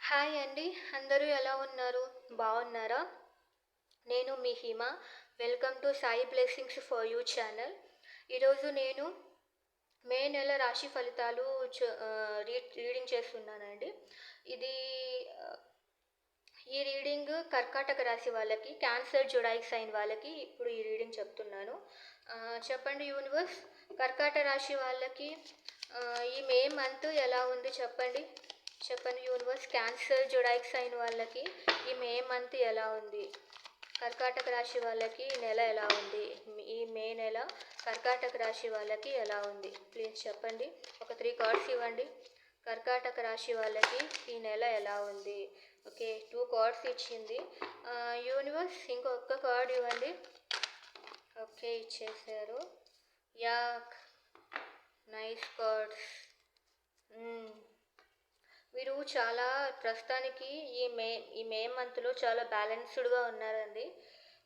Hi అండి. అందరూ ఎలా ఉన్నారు? బాగున్నారా? నేను మీ Hima. Welcome to Sai blessings for you channel. ఈరోజు నేను మే నెల రాశి ఫలితాలు రీడింగ్ చేస్తున్నానండి. ఇది ఆహ్, ఈ రీడింగ్ కర్కాటక రాశి వాళ్ళకి, క్యాన్సర్ జొడాయిక్ సైన్ వాళ్ళకి ఇప్పుడు ఈ రీడింగ్ చెప్తున్నాను. చెప్పండి యూనివర్స్, కర్కాటక రాశి వాళ్ళకి ఈ మే మంత్ ఎలా ఉంది చెప్పండి. చెప్పండి యూనివర్స్, క్యాన్సర్ జొడాయిక్ సైన్ వాళ్ళకి ఈ మే మంత్ ఎలా ఉంది? కర్కాటక రాశి వాళ్ళకి ఈ నెల ఎలా ఉంది? ఈ మే నెల కర్కాటక రాశి వాళ్ళకి ఎలా ఉంది? ప్లీజ్ చెప్పండి. ఒక 3 కార్డ్స్ ఇవ్వండి. కర్కాటక రాశి వాళ్ళకి ఈ నెల ఎలా ఉంది? ఓకే, 2 కార్డ్స్ ఇచ్చింది. యూనివర్స్ ఇంకొక కార్డ్ ఇవ్వండి. ఓకే, ఇచ్చేసారు. Yeah, nice cards. మీరు చాలా ప్రస్తుతానికి ఈ మే మంత్లో చాలా బ్యాలెన్స్డ్గా ఉన్నారండి.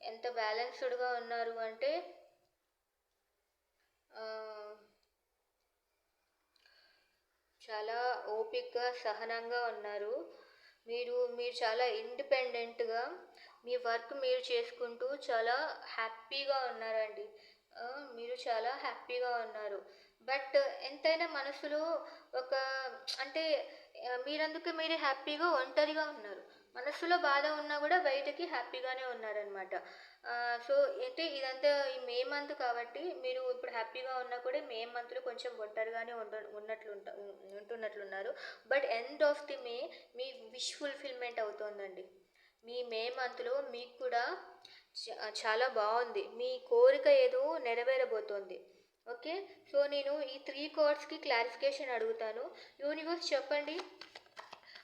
ఎంత బ్యాలెన్స్డ్గా ఉన్నారు అంటే చాలా ఓపికగా సహనంగా ఉన్నారు. మీరు చాలా ఇండిపెండెంట్గా మీ వర్క్ మీరు చేసుకుంటూ చాలా హ్యాపీగా ఉన్నారండి. మీరు చాలా హ్యాపీగా ఉన్నారు. బట్ ఎంతైనా మనసులో ఒక అంటే మీరందుకు మీరు హ్యాపీగా ఒంటరిగా ఉన్నారు. మనసులో బాధ ఉన్నా కూడా బయటకి హ్యాపీగానే ఉన్నారనమాట. సో అంటే ఇదంతా ఈ మే మంత్ కాబట్టి మీరు ఇప్పుడు హ్యాపీగా ఉన్నా కూడా మే మంత్లో కొంచెం ఒంటరిగానే ఉంటున్నట్లున్నారు. But end of the May మీ విష్ ఫుల్ఫిల్మెంట్ అవుతోందండి. మీ మే మంత్లో మీకు కూడా చాలా బాగుంది. మీ కోరిక ఏదో నెరవేరబోతోంది. ఓకే, సో నేను ఈ 3 కార్డ్స్కి క్లారిఫికేషన్ అడుగుతాను. యూనివర్స్ చెప్పండి.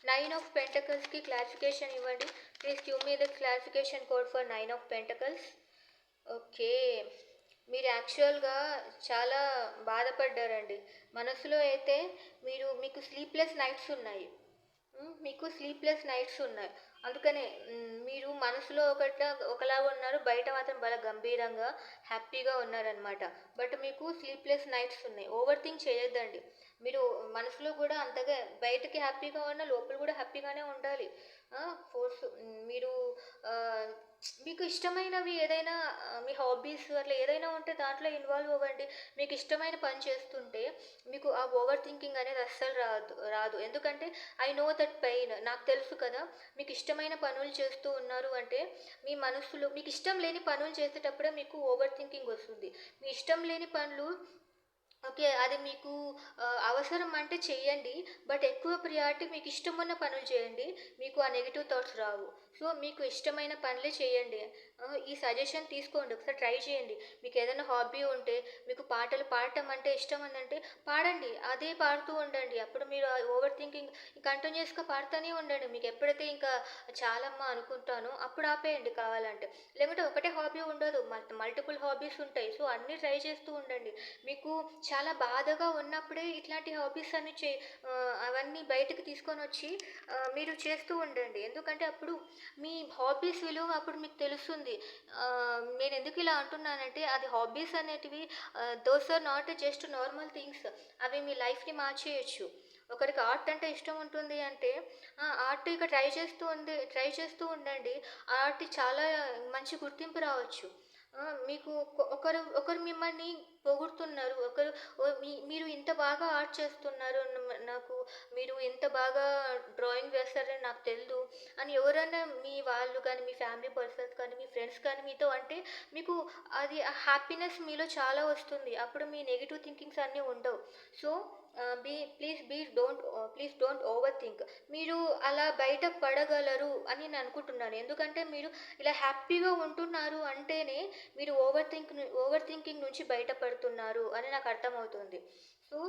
9 ఆఫ్ పెంటకల్స్కి క్లారిఫికేషన్ ఇవ్వండి. Please give me the clarification code for 9 of pentacles. Okay, మీరు యాక్చువల్గా చాలా బాధపడ్డారండి. మనసులో అయితే మీకు స్లీప్లెస్ నైట్స్ ఉన్నాయి. అందుకనే మీరు మనసులో ఒకలాగా ఉన్నారు, బయట మాత్రం బాగా గంభీరంగా హ్యాపీగా ఉన్నారనమాట. బట్ మీకు స్లీప్లెస్ నైట్స్ ఉన్నాయి. ఓవర్ థింక్ చేయొద్దండి. మీరు మనసులో కూడా అంతగా బయటకి హ్యాపీగా ఉన్న లోపల కూడా హ్యాపీగానే ఉండాలి. ఫోర్స్ మీరు మీకు ఇష్టమైనవి ఏదైనా మీ హాబీస్ అట్లా ఏదైనా ఉంటే దాంట్లో ఇన్వాల్వ్ అవ్వండి. మీకు ఇష్టమైన పని చేస్తుంటే మీకు ఆ ఓవర్ థింకింగ్ అనేది అస్సలు రాదు. ఎందుకంటే ఐ నో దట్ పెయిన్. నాకు తెలుసు కదా. మీకు ఇష్టమైన పనులు చేస్తూ ఉన్నారు అంటే మీ మనసులో మీకు ఇష్టం లేని పనులు చేసేటప్పుడే మీకు ఓవర్ థింకింగ్ వస్తుంది. మీ ఇష్టం లేని పనులు ఓకే, అది మీకు అవసరం అంటే చెయ్యండి. బట్ ఎక్కువ ప్రియారిటీ మీకు ఇష్టమున్న పనులు చేయండి. మీకు ఆ నెగిటివ్ థాట్స్ రావు. సో మీకు ఇష్టమైన పనులే చేయండి. ఈ సజెషన్ తీసుకోండి, ఒకసారి ట్రై చేయండి. మీకు ఏదైనా హాబీ ఉంటే, మీకు పాటలు పాడటం అంటే ఇష్టం ఉందంటే పాడండి. అదే పాడుతూ ఉండండి. అప్పుడు మీరు ఓవర్ థింకింగ్ కంటిన్యూస్గా పాడుతూనే ఉండండి. మీకు ఎప్పుడైతే ఇంకా చాలమ్మా అనుకుంటానో అప్పుడు ఆపేయండి కావాలంటే. లేకుంటే ఒకటే హాబీ ఉండదు, మల్టిపుల్ హాబీస్ ఉంటాయి. సో అన్నీ ట్రై చేస్తూ ఉండండి. మీకు చాలా బాధగా ఉన్నప్పుడే ఇట్లాంటి హాబీస్ అన్ని అవన్నీ బయటకు తీసుకొని వచ్చి మీరు చేస్తూ ఉండండి. ఎందుకంటే అప్పుడు మీ హాబీస్ విలువ అప్పుడు మీకు తెలుస్తుంది. నేను ఎందుకు ఇలా అంటున్నానంటే అది హాబీస్ అనేటివి those are not just normal things. అవి మీ లైఫ్ని మార్చేయచ్చు. ఒకరికి ఆర్ట్ అంటే ఇష్టం ఉంటుంది అంటే ఆర్ట్ ఇక ట్రై చేస్తూ ఉండండి. ఆ ఆర్ట్ చాలా మంచి గుర్తింపు రావచ్చు. మీకు ఒకరు మిమ్మల్ని పొగుడుతున్నారు. మీరు ఇంత బాగా ఆర్ట్ చేస్తున్నారు, నాకు మీరు ఇంత బాగా డ్రాయింగ్ వేస్తారని నాకు తెలియదు అని ఎవరైనా మీ వాళ్ళు కానీ, మీ ఫ్యామిలీ పర్సన్స్ కానీ, మీ ఫ్రెండ్స్ కానీ మీతో అంటే మీకు అది హ్యాపీనెస్ మీలో చాలా వస్తుంది. అప్పుడు మీ నెగిటివ్ థింకింగ్స్ అన్నీ ఉండవు. So please don't over think. మీరు అలా బయట పడగలరు అని నేను అనుకుంటున్నాను. ఎందుకంటే మీరు ఇలా హ్యాపీగా ఉంటున్నారు అంటేనే మీరు ఓవర్ థింకింగ్ నుంచి బయటపడుతున్నారు అని నాకు అర్థమవుతుంది. సో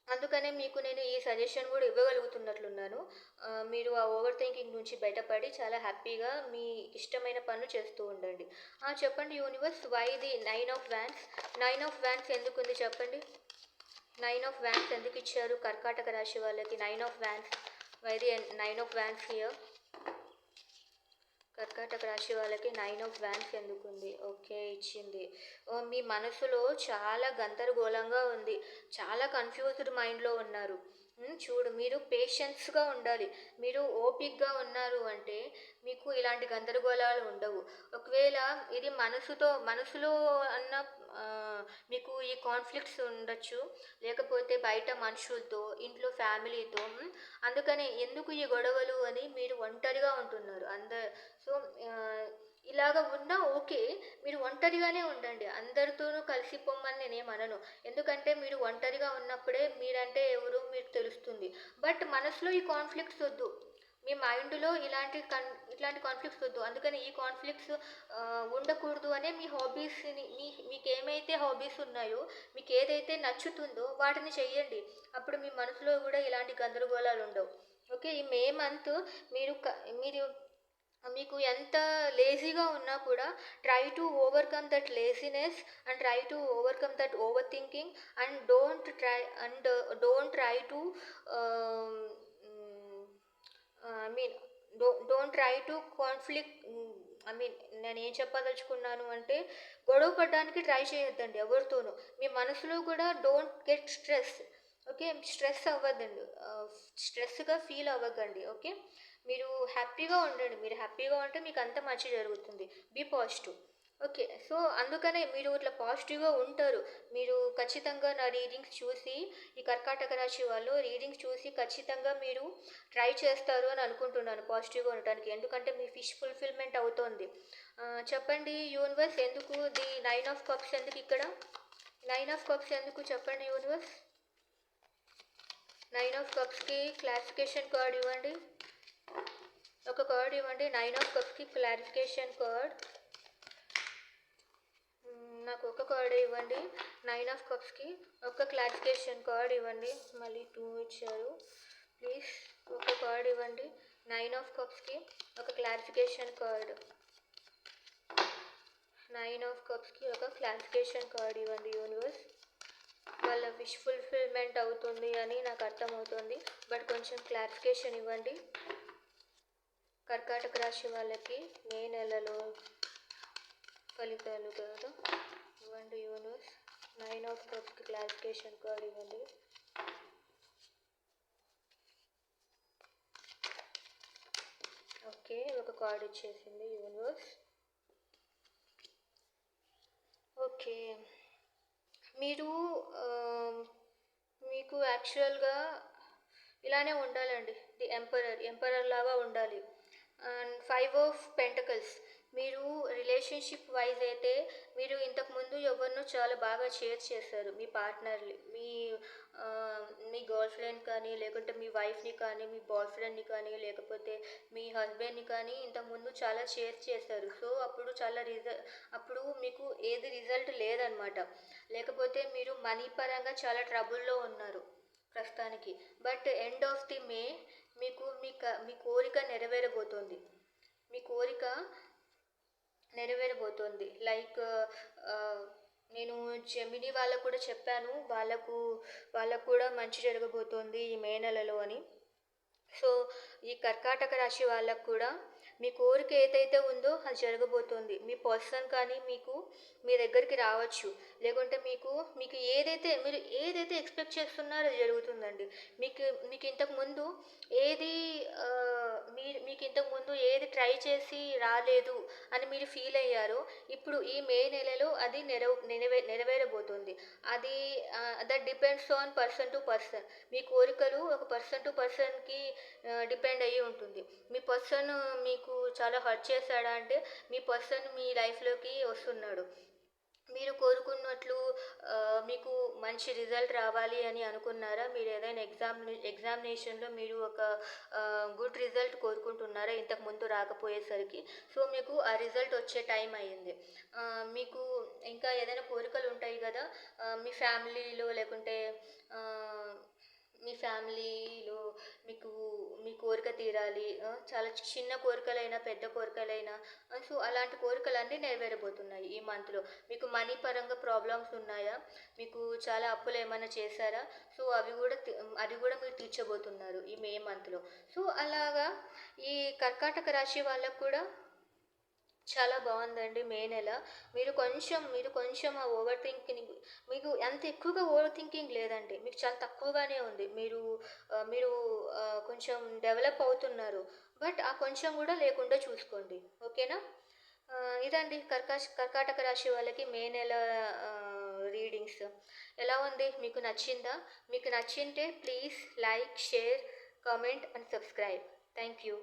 అందుకనే మీకు నేను ఈ సజెషన్ కూడా ఇవ్వగలుగుతున్నట్లున్నాను. మీరు ఆ ఓవర్ థింకింగ్ నుంచి బయటపడి చాలా హ్యాపీగా మీ ఇష్టమైన పనులు చేస్తూ ఉండండి. చెప్పండి universe, why the 9 of wands? 9 of wands ఎందుకుంది చెప్పండి. 9 ఆఫ్ వ్యాన్స్ ఎందుకు ఇచ్చారు కర్కాటక రాశి వాళ్ళకి? 9 of wands, why the 9 of wands here? కర్కాటక రాశి వాళ్ళకి 9 ఆఫ్ వ్యాన్స్ ఎందుకుంది? ఓకే, ఇచ్చింది. మీ మనసులో చాలా గందరగోళంగా ఉంది, చాలా కన్ఫ్యూజ్డ్ మైండ్లో ఉన్నారు. చూడు, మీరు పేషెన్స్‌గా ఉండాలి. మీరు ఓపికగా ఉన్నారు అంటే మీకు ఇలాంటి గందరగోళాలు ఉండవు. ఒకవేళ ఇది మనసులో అన్న మీకు ఈ కాన్‌ఫ్లిక్ట్స్ ఉండొచ్చు. లేకపోతే బయట మనుషులతో, ఇంట్లో ఫ్యామిలీతో. అందుకనే ఎందుకు ఈ గొడవలు అని మీరు ఒంటరిగా ఉంటున్నారు. సో, ఆహ్, ఇలాగ ఉన్నా ఓకే. మీరు ఒంటరిగానే ఉండండి. అందరితోనూ కలిసిపోమని నేనేమనను. ఎందుకంటే మీరు ఒంటరిగా ఉన్నప్పుడే మీరంటే ఎవరో మీకు తెలుస్తుంది. బట్ మనసులో ఈ కాన్‌ఫ్లిక్ట్స్ ఒద్దు. మీ మైండ్‌లో ఇట్లాంటి కాన్‌ఫ్లిక్ట్స్ ఒద్దు. అందుకని ఈ కాన్‌ఫ్లిక్ట్స్ ఉండకూడదు అనే మీ హాబీస్‌ని మీకేమైతే హాబీస్ ఉన్నాయో, మీకేదైతే నచ్చుతుందో వాటిని చెయ్యండి. అప్పుడు మీ మనసులో గూడా ఇలాంటి గందరగోళాలుండవు. ఓకే. ఈ మే మంత్ మీరు మీరు మీకు ఎంత లేజీగా ఉన్నా కూడా try to overcome that laziness and try to overcome that over thinking and don't try to ఆహ్, హ్మ్, I mean don't try to conflict. I mean నేనేం చెప్పదలుచుకున్నాను అంటే గొడవ పడడానికి ట్రై చేయొద్దండి ఎవరితోనూ. మీ మనసులో కూడా don't get stress. Okay. Stress అవ్వద్దండి. స్ట్రెస్‌గా ఫీల్ అవ్వకండి. ఓకే. మీరు హ్యాపీగా ఉండండి. మీరు హ్యాపీగా ఉంటే మీకు అంతా మంచి జరుగుతుంది. Be positive. ఓకే. సో, అందుకనే మీరు ఇట్లా పాజిటివ్‌గా ఉంటారు. మీరు ఖచ్చితంగా నా రీడింగ్స్ చూసి, ఈ కర్కాటక రాశి వాళ్ళు రీడింగ్స్ చూసి ఖచ్చితంగా మీరు ట్రై చేస్తారు అని అనుకుంటున్నాను పాజిటివ్‌గా ఉండటానికి. ఎందుకంటే మీ విష్ ఫుల్‌ఫిల్‌మెంట్ అవుతోంది. చెప్పండి యూనివర్స్, ఎందుకు ది 9 ఆఫ్ కప్స్ ఎందుకిక్కడ? 9 ఆఫ్ కప్స్ ఎందుకు చెప్పండి యూనివర్స్? 9 ఆఫ్ కప్స్‌కి క్లారిఫికేషన్ కార్డ్ ఇవ్వండి. ఒక కార్డ్ ఇవ్వండి. 9 ఆఫ్ కప్స్‌కి క్లారిఫికేషన్ కార్డ్. నాకు ఒక కార్డ్ ఇవ్వండి. 9 ఆఫ్ కప్స్‌కి ఒక క్లారిఫికేషన్ కార్డ్ ఇవ్వండి. మళ్ళీ 2 ఇచ్చారు. ప్లీజ్ ఒక కార్డ్ ఇవ్వండి. 9 ఆఫ్ కప్స్‌కి ఒక క్లారిఫికేషన్ కార్డ్. 9 ఆఫ్ కప్స్‌కి ఒక క్లారిఫికేషన్ కార్డ్ ఇవ్వండి యూనివర్స్. వాళ్ళ విష్ ఫుల్ఫిల్మెంట్ అవుతుంది అని నాకు అర్థమవుతుంది. బట్ కొంచెం క్లారిఫికేషన్ ఇవ్వండి. కర్కాటక రాశి వాళ్ళకి మే నెలలో ఫలితాలు కాదు. ఇవ్వండి యూనివర్స్. 9 ఆఫ్ కప్స్‌కి క్లారిఫికేషన్ కార్డ్ ఇవ్వండి. ఓకే. ఒక కార్డ్ ఇచ్చేసింది యూనివర్స్. ఓకే. మీరు మీకు యాక్చువల్‌గా ఇలానే ఉండాలండి. ది ఎంపరర్ లాగా ఉండాలి. And 5 of pentacles. మీరు రిలేషన్‌షిప్ వైస్ అయితే మీరు ఇంతకుముందు ఎవరినో చాలా బాగా చేశారు. మీ పార్ట్నర్‌ని, మీ గర్ల్ ఫ్రెండ్ కానీ, లేకుంటే మీ వైఫ్‌ని కానీ, మీ బాయ్ ఫ్రెండ్‌ని కానీ, లేకపోతే మీ హస్బెండ్‌ని కానీ ఇంతకుముందు చాలా చేశారు. సో, అప్పుడు మీకు ఏది రిజల్ట్ లేదనమాట. లేకపోతే మీరు మనీ పరంగా చాలా ట్రబుల్‌లో ఉన్నారు ప్రస్తుతానికి. బట్ ఎండ్ ఆఫ్ ది మే మీకు మీ కోరిక నెరవేరబోతోంది. మీ కోరిక నెరవేరబోతోంది. లైక్ నేను జెమినీ వాళ్ళకు కూడా చెప్పాను. వాళ్ళకు కూడా మంచి జరగబోతోంది ఈ మే నెలలో అని. సో, ఈ కర్కాటక రాశి వాళ్ళకు కూడా మీ కోరిక ఏదైతే ఉందో అది జరగబోతోంది. మీ పర్సన్ కానీ మీ దగ్గరికి రావచ్చు. లేకుంటే మీరు ఏదైతే ఎక్స్‌పెక్ట్ చేస్తున్నారో అది జరుగుతుందండి. మీకు మీకు ఇంతకుముందు ఏది మీకు ఇంతకుముందు ఏది ట్రై చేసి రాలేదు అని మీరు ఫీల్ అయ్యారో, ఇప్పుడు ఈ మే నెలలో అది నెరవేరబోతుంది. అది that depends on person to person. మీ కోరికలు ఒక పర్సన్ టు పర్సన్‌కి డిపెండ్ అయ్యి ఉంటుంది. మీ పర్సన్ మీకు చాలా హర్ట్ చేశాడా అంటే, మీ పర్సన్ మీ లైఫ్‌లోకి వస్తున్నాడు. మీరు కోరుకున్నట్లు మీకు మంచి రిజల్ట్ రావాలి అని అనుకున్నారా? మీరు ఏదైనా ఎగ్జామినేషన్‌లో మీరు ఒక గుడ్ రిజల్ట్ కోరుకుంటున్నారా ఇంతకుముందు రాకపోయేసరికి? సో, మీకు ఆ రిజల్ట్ వచ్చే టైం అయింది. మీకు ఇంకా ఏదైనా కోరికలు ఉంటాయి కదా! మీ ఫ్యామిలీలో లేకుంటే ఆహ్, మీ ఫ్యామిలీలో మీ కోరిక తీరాలి. చాలా చిన్న కోరికలైనా, పెద్ద కోరికలైనా, సో, అలాంటి కోరికలన్నీ నెరవేరబోతున్నాయి ఈ మంత్‌లో. మీకు మనీ పరంగా ప్రాబ్లమ్స్ ఉన్నాయా? మీకు చాలా అప్పులేమన్నా చేశారా? సో, అది కూడా మీరు తీర్చబోతున్నారు ఈ మే మంత్‌లో. సో, అలాగా ఈ కర్కాటక రాశి వాళ్ళకు కూడా చాలా బావుందండి మే నెల. మీరు కొంచెం ఆ ఓవర్ థింకింగ్ మీకు అంత ఎక్కువగా ఓవర్ థింకింగ్ లేదండి. మీకు చాలా తక్కువగానే ఉంది. మీరు కొంచెం డెవలప్ అవుతున్నారు. బట్ ఆ కొంచెం గూడా లేకుండా చూసుకోండి. ఓకేనా? ఇదండి కర్కాటక రాశి వాళ్ళకి మే నెల రీడింగ్స్. ఎలా ఉంది? మీకు నచ్చిందా? మీకు నచ్చింటే please like, share, comment and subscribe. Thank you.